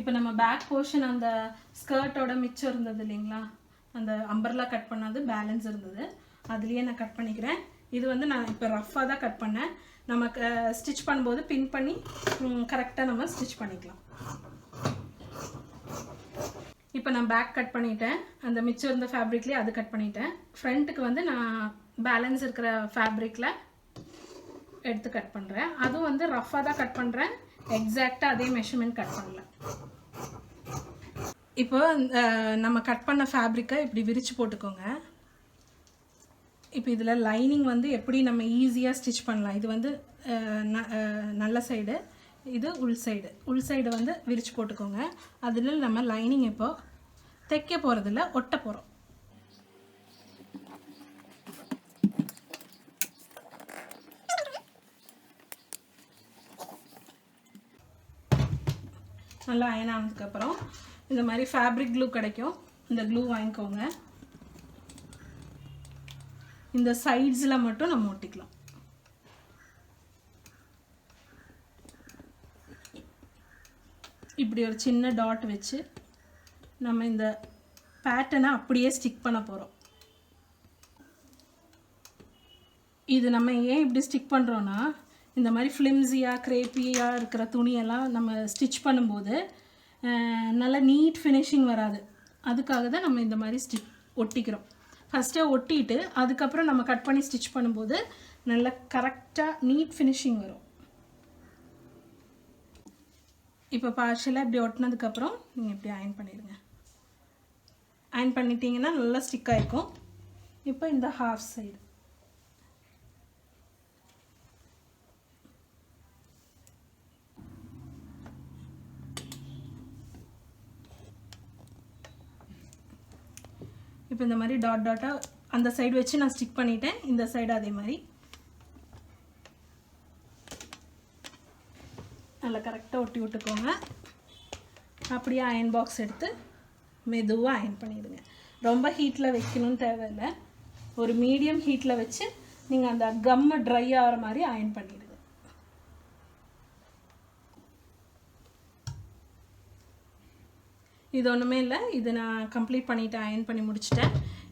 இப்போ நம்ம back portion அந்த ஸ்கர்ட்டோட மிச்சம் இருந்தது இல்லைங்களா, அந்த அம்பர்லா கட் பண்ணது பேலன்ஸ் இருந்தது, அதுலேயே நான் கட் பண்ணிக்கிறேன். இது வந்து நான் இப்போ ரஃப்பாக தான் கட் பண்ணேன். நமக்கு ஸ்டிச் பண்ணும்போது பின் பண்ணி கரெக்டாக நம்ம ஸ்டிச் பண்ணிக்கலாம். இப்போ நான் பேக் கட் பண்ணிட்டேன். அந்த மிச்சம் இருந்த ஃபேப்ரிக்லேயே அது கட் பண்ணிட்டேன். ஃப்ரண்ட்டுக்கு வந்து நான் பேலன்ஸ் இருக்கிற ஃபேப்ரிக்கில் எடுத்து கட் பண்ணுறேன். அதுவும் வந்து ரஃப்பாக தான் கட் பண்ணுறேன், எக்ஸாக்டாக அதே மெஷர்மெண்ட் கட் பண்ணல. இப்போ நம்ம கட் பண்ண ஃபேப்ரிக்கை இப்படி விரித்து போட்டுக்கோங்க. இப்போ இதில் லைனிங் வந்து எப்படி நம்ம ஈஸியாக ஸ்டிச் பண்ணலாம். இது வந்து நல்ல சைடு, இது உள் சைடு வந்து விரித்து போட்டுக்கோங்க. அதில் நம்ம லைனிங் இப்போ தைக்க போகிறதில்ல, ஒட்ட போகிறோம். நல்லா அயன் ஆனதுக்கப்புறம் இந்த மாதிரி ஃபேப்ரிக் க்ளூ கிடைக்கும், இந்த க்ளூ வாங்கிக்கோங்க. இந்த சைட்ஸில் மட்டும் நம்ம ஒட்டிக்கலாம். இப்படி ஒரு சின்ன டாட் வச்சு நம்ம இந்த பேட்டர்னை அப்படியே ஸ்டிக் பண்ண போகிறோம். இது நம்ம ஏன் இப்படி ஸ்டிக் பண்ணுறோன்னா, இந்த மாதிரி ஃப்ளிம்ஸியாக கிரேப்பியாக இருக்கிற துணியெல்லாம் நம்ம ஸ்டிச் பண்ணும்போது நல்லா நீட் ஃபினிஷிங் வராது. அதுக்காக தான் நம்ம இந்த மாதிரி ஒட்டிக்கிறோம். ஃபஸ்ட்டே ஒட்டிட்டு அதுக்கப்புறம் நம்ம கட் பண்ணி ஸ்டிச் பண்ணும்போது நல்லா கரெக்டாக நீட் ஃபினிஷிங் வரும். இப்போ பார்ஷலாக இப்படி ஒட்டினதுக்கப்புறம் நீங்கள் இப்படி அயன் பண்ணிடுங்க. அயன் பண்ணிட்டீங்கன்னா நல்லா ஸ்டிக் ஆகிருக்கும். இப்போ இந்த ஹாஃப் சைடு இப்போ இந்த மாதிரி டாட் டாட்டாக அந்த சைடு வச்சு நான் ஸ்டிக் பண்ணிட்டேன். இந்த சைடு அதே மாதிரி நல்லா கரெக்டாக ஒட்டி விட்டுக்கோங்க. அப்படியே அயன் பாக்ஸ் எடுத்து மெதுவாக அயன் பண்ணிவிடுங்க. ரொம்ப ஹீட்டில் வைக்கணும்னு தேவையில்லை, ஒரு மீடியம் ஹீட்டில் வச்சு நீங்கள் அந்த கம்மை ட்ரை ஆகிற மாதிரி அயன் பண்ணிவிடுங்க. இது ஒன்றுமே இல்லை, இது நான் கம்ப்ளீட் பண்ணிவிட்டேன், அயன் பண்ணி முடிச்சிட்டேன்.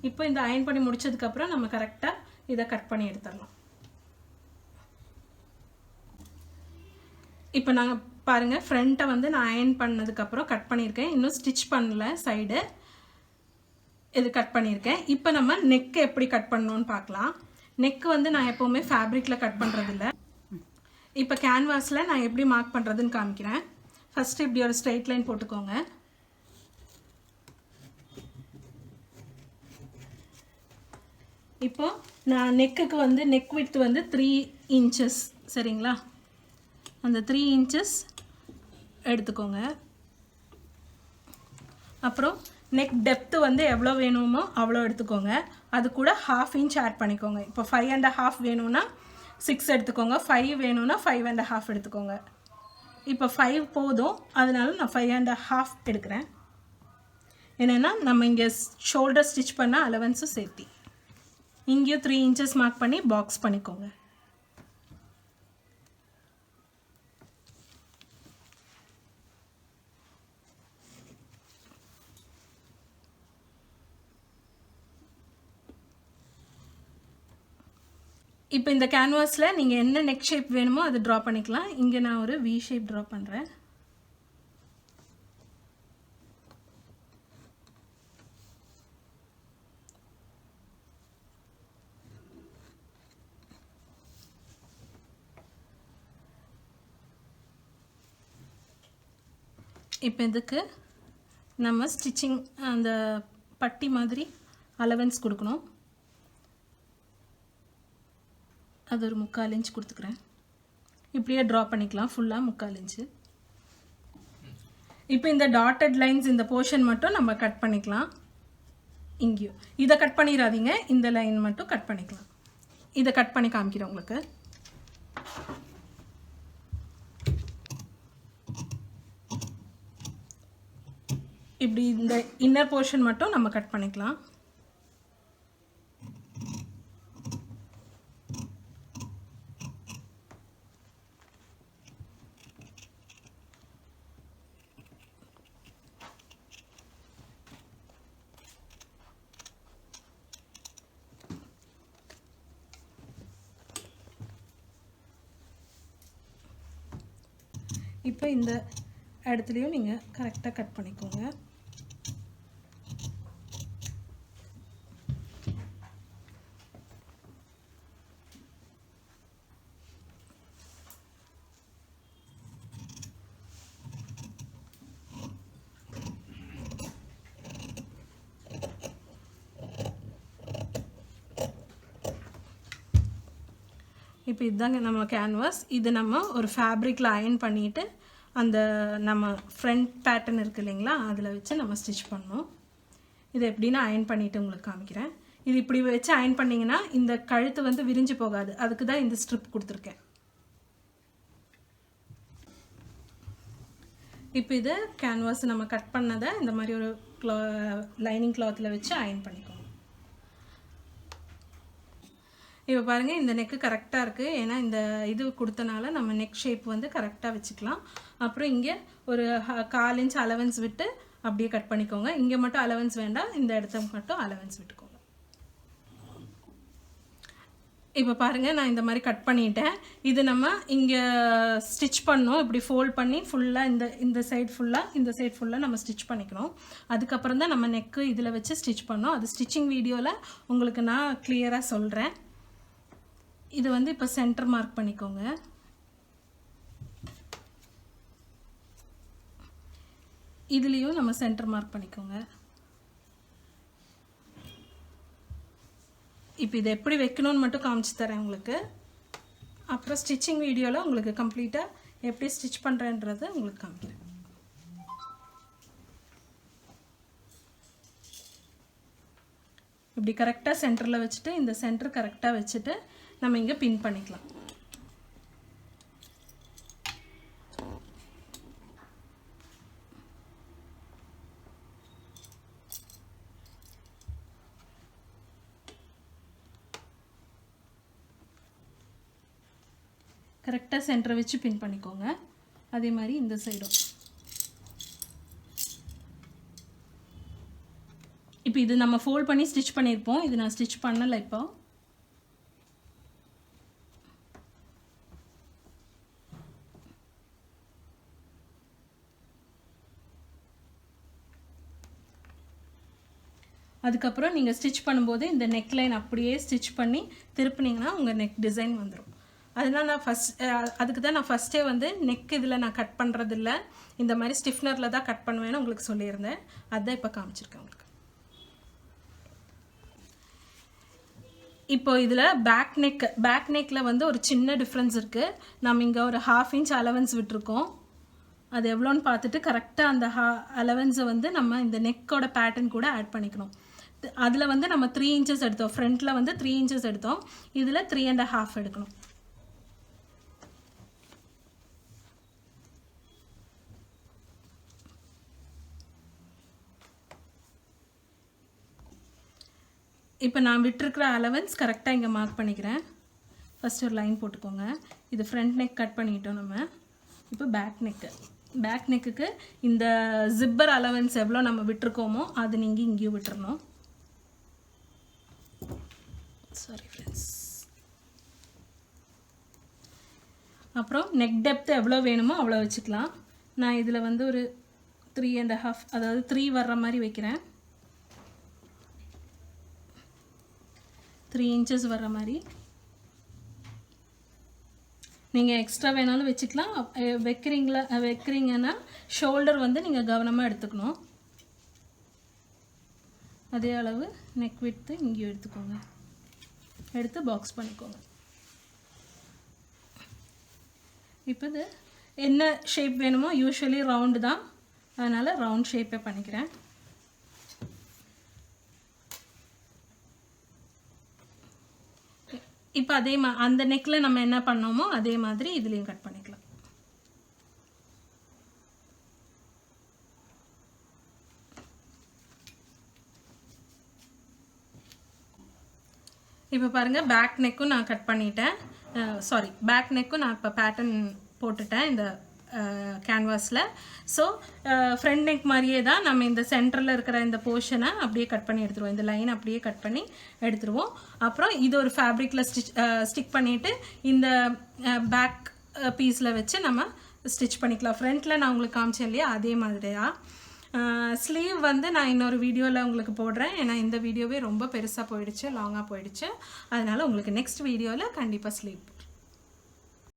இப்போ இந்த அயன் பண்ணி முடிச்சதுக்கப்புறம் நம்ம கரெக்டாக இதை கட் பண்ணி எடுத்துடலாம். இப்போ நாங்கள் பாருங்கள், ஃப்ரண்ட்டை வந்து நான் அயன் பண்ணதுக்கப்புறம் கட் பண்ணியிருக்கேன், இன்னும் ஸ்டிச் பண்ணல சைடு, இது கட் பண்ணியிருக்கேன். இப்போ நம்ம நெக்கு எப்படி கட் பண்ணணும்னு பார்க்கலாம். நெக்கு வந்து நான் எப்போவுமே ஃபேப்ரிக்கில் கட் பண்ணுறதில்ல. இப்போ கேன்வாஸில் நான் எப்படி மார்க் பண்ணுறதுன்னு காமிக்கிறேன். ஃபஸ்ட்டு இப்படி ஒரு ஸ்ட்ரைட் லைன் போட்டுக்கோங்க. இப்போ நான் நெக்குக்கு வந்து நெக் விட்த் வந்து 3 inches, சரிங்களா? அந்த 3 inches எடுத்துக்கோங்க. அப்புறம் நெக் டெப்த்து வந்து எவ்வளோ வேணுமோ அவ்வளோ எடுத்துக்கோங்க. அது கூட 1/2 inch ஆட் பண்ணிக்கோங்க. இப்போ 5.5 வேணும்னா 6 எடுத்துக்கோங்க, 5 வேணும்னா 5.5 எடுத்துக்கோங்க. இப்போ 5 போதும், அதனால நான் 5.5 எடுக்கிறேன். என்னென்னா நம்ம இங்கே ஷோல்டர் ஸ்டிச் பண்ண அலவன்ஸும் சேர்த்தி இங்கேயும் 3 inches மார்க் பண்ணி பாக்ஸ் பண்ணிக்கோங்க. இப்போ இந்த கேன்வாஸில் நீங்கள் என்ன நெக் ஷேப் வேணுமோ அதை ட்ரா பண்ணிக்கலாம். இங்கே நான் ஒரு வி ஷேப் ட்ரா பண்ணுறேன். இப்போ இதுக்கு நம்ம ஸ்டிச்சிங் அந்த பட்டி மாதிரி அலவன்ஸ் கொடுக்கணும். அது ஒரு 3/4 inch கொடுத்துக்கிறேன். இப்படியே ட்ரா பண்ணிக்கலாம் ஃபுல்லாக 3/4 inch. இப்போ இந்த டாட்டட் லைன்ஸ் இந்த போர்ஷன் மட்டும் நம்ம கட் பண்ணிக்கலாம். இங்கேயும் இதை கட் பண்ணிடாதீங்க, இந்த லைன் மட்டும் கட் பண்ணிக்கலாம். இதை கட் பண்ணி காமிக்கிறேன் உங்களுக்கு. இப்படி இந்த இன்னர் போர்ஷன் மட்டும் நம்ம கட் பண்ணிக்கலாம். இப்போ இந்த இடத்துலையும் நீங்கள் கரெக்டாக கட் பண்ணிக்கோங்க. இப்போ இதுதாங்க நம்ம கேன்வாஸ். இது நம்ம ஒரு ஃபேப்ரிக்கில் அயன் பண்ணிவிட்டு அந்த நம்ம ஃப்ரண்ட் பேட்டர்ன் இருக்குது இல்லைங்களா, அதில் வச்சு நம்ம ஸ்டிச் பண்ணணும். இது எப்படின்னா அயன் பண்ணிவிட்டு உங்களுக்கு காமிக்கிறேன். இது இப்படி வச்சு அயன் பண்ணிங்கன்னா இந்த கழுத்து வந்து விரிஞ்சு போகாது. அதுக்கு தான் இந்த ஸ்ட்ரிப் கொடுத்துருக்கேன். இப்போ இது கேன்வாஸ் நம்ம கட் பண்ணதை இந்த மாதிரி ஒரு லைனிங் கிளாத்தில் வச்சு அயன் பண்ணிக்கோங்க. இப்போ பாருங்கள், இந்த நெக்கு கரெக்டாக இருக்குது. ஏன்னா இந்த இது கொடுத்தனால நம்ம நெக் ஷேப் வந்து கரெக்டாக வச்சுக்கலாம். அப்புறம் இங்கே ஒரு 1/4 இன்ச் அலவன்ஸ் விட்டு அப்படியே கட் பண்ணிக்கோங்க. இங்கே மட்டும் அலவன்ஸ் வேண்டாம், இந்த இடத்துக்கு மட்டும் அலவன்ஸ் விட்டுக்கோங்க. இப்போ பாருங்கள், நான் இந்த மாதிரி கட் பண்ணிட்டேன். இது நம்ம இங்கே ஸ்டிச் பண்ணோம். இப்படி ஃபோல்ட் பண்ணி ஃபுல்லாக இந்த சைடு ஃபுல்லாக நம்ம ஸ்டிச் பண்ணிக்கணும். அதுக்கப்புறம் தான் நம்ம நெக்கு இதில் வச்சு ஸ்டிச் பண்ணோம். அது ஸ்டிச்சிங் வீடியோவில் உங்களுக்கு நான் கிளியராக சொல்கிறேன். இது வந்து இப்போ சென்டர் மார்க் பண்ணிக்கோங்க. இதுலேயும் நம்ம சென்டர் மார்க் பண்ணிக்கோங்க. இப்போ இதை எப்படி வைக்கணும்னு மட்டும் காமிச்சு தரேன் உங்களுக்கு. அப்புறம் ஸ்டிச்சிங் வீடியோவில் உங்களுக்கு கம்ப்ளீட்டாக எப்படி ஸ்டிச் பண்ணுறேன்றதை உங்களுக்கு காமிக்கிறேன். இப்படி கரெக்டாக சென்டரில் வச்சுட்டு இந்த சென்டர் கரெக்டாக வச்சுட்டு நம்ம இங்கே பின் பண்ணிக்கலாம். கரெக்டாக சென்டரை வச்சு பின் பண்ணிக்கோங்க. அதே மாதிரி இந்த சைடும். இப்போ இது நம்ம ஃபோல்ட் பண்ணி ஸ்டிச் பண்ணியிருப்போம். இது நான் ஸ்டிச் பண்ணலை. இப்போ அதுக்கப்புறம் நீங்கள் ஸ்டிச் பண்ணும்போது இந்த நெக் லைன் அப்படியே ஸ்டிச் பண்ணி திருப்பினீங்கன்னா உங்கள் நெக் டிசைன் வந்துடும். அதனால் நான் அதுக்கு தான் நான் ஃபஸ்ட்டே வந்து நெக் இதில் நான் கட் பண்ணுறதில்ல, இந்த மாதிரி ஸ்டிஃப்னரில் தான் கட் பண்ணுவேன்னு உங்களுக்கு சொல்லியிருந்தேன். அதுதான் இப்போ காமிச்சிருக்கேன் உங்களுக்கு. இப்போ இதில் பேக் நெக்கில் வந்து ஒரு சின்ன டிஃப்ரென்ஸ் இருக்குது. நம்ம இங்கே ஒரு 1/2 இன்ச் அலவன்ஸ் விட்டுருக்கோம். அது எவ்வளோன்னு பார்த்துட்டு கரெக்டாக அந்த அலவன்ஸை வந்து நம்ம இந்த நெக்கோட பேட்டர்ன் கூட ஆட் பண்ணிக்கணும். அதில் வந்து நம்ம 3 இன்ச்சஸ் எடுத்தோம். ஃப்ரண்ட்டில் வந்து 3 இன்ச்சஸ் எடுத்தோம். இதில் 3.5 எடுக்கணும். இப்போ நான் விட்டுருக்கிற அலவன்ஸ் கரெக்டாக இங்கே மார்க் பண்ணிக்கிறேன். ஃபஸ்ட் ஒரு லைன் போட்டுக்கோங்க. இது ஃப்ரண்ட் நெக் கட் பண்ணிட்டோம் நம்ம. இப்போ பேக் நெக்குக்கு இந்த ஜிப்பர் அலவன்ஸ் எவ்வளோ நம்ம விட்டுருக்கோமோ அது நீங்கள் இங்கேயும் விட்டுறணும். Sorry friends. அப்புறம் நெக் டெப்த் எவ்வளோ வேணுமோ அவ்வளோ வச்சுக்கலாம். நான் இதில் வந்து ஒரு 3.5, அதாவது 3 வர்ற மாதிரி வைக்கிறேன். 3 இன்ச்சஸ் வர்ற மாதிரி. நீங்கள் எக்ஸ்ட்ரா வேணாலும் வச்சுக்கலாம். வைக்கிறீங்கன்னா ஷோல்டர் வந்து நீங்கள் கவனமாக எடுத்துக்கணும். அதே அளவு நெக் விட்த்து இங்கேயும் எடுத்துக்கோங்க. எடுத்து பாக்ஸ் பண்ணிக்கோங்க. இப்போ இது என்ன ஷேப் வேணுமோ, யூஸ்வலி ரவுண்டு தான், அதனால் ரவுண்ட் ஷேப்பே பண்ணிக்கிறேன். இப்போ அதே அந்த நெக்கில் நம்ம என்ன பண்ணோமோ அதே மாதிரி இதுலேயும் கட் பண்ணிக்கலாம். இப்போ பாருங்கள், பேக் நெக்கும் நான் கட் பண்ணிட்டேன். பேக் நெக்கும் நான் இப்போ பேட்டர்ன் போட்டுட்டேன் இந்த கேன்வாஸில். ஸோ ஃப்ரண்ட் நெக் மாதிரியே தான் நம்ம இந்த சென்டரில் இருக்கிற இந்த போர்ஷனை அப்படியே கட் பண்ணி எடுத்துருவோம். இந்த லைன் அப்படியே கட் பண்ணி எடுத்துருவோம். அப்புறம் இது ஒரு ஃபேப்ரிக்கில் ஸ்டிக் பண்ணிவிட்டு இந்த பேக் பீஸில் வச்சு நம்ம ஸ்டிச் பண்ணிக்கலாம். ஃப்ரண்ட்டில் நான் உங்களுக்கு காமிச்சேன் இல்லையா, அதே மாதிரியா. ஸ்லீவ் வந்து நான் இன்னொரு வீடியோவில் உங்களுக்கு போடுறேன். ஏன்னா இந்த வீடியோவே ரொம்ப பெருசாக போயிடுச்சு, லாங்காக போயிடுச்சு. அதனால் உங்களுக்கு நெக்ஸ்ட் வீடியோவில் கண்டிப்பாக ஸ்லீவ்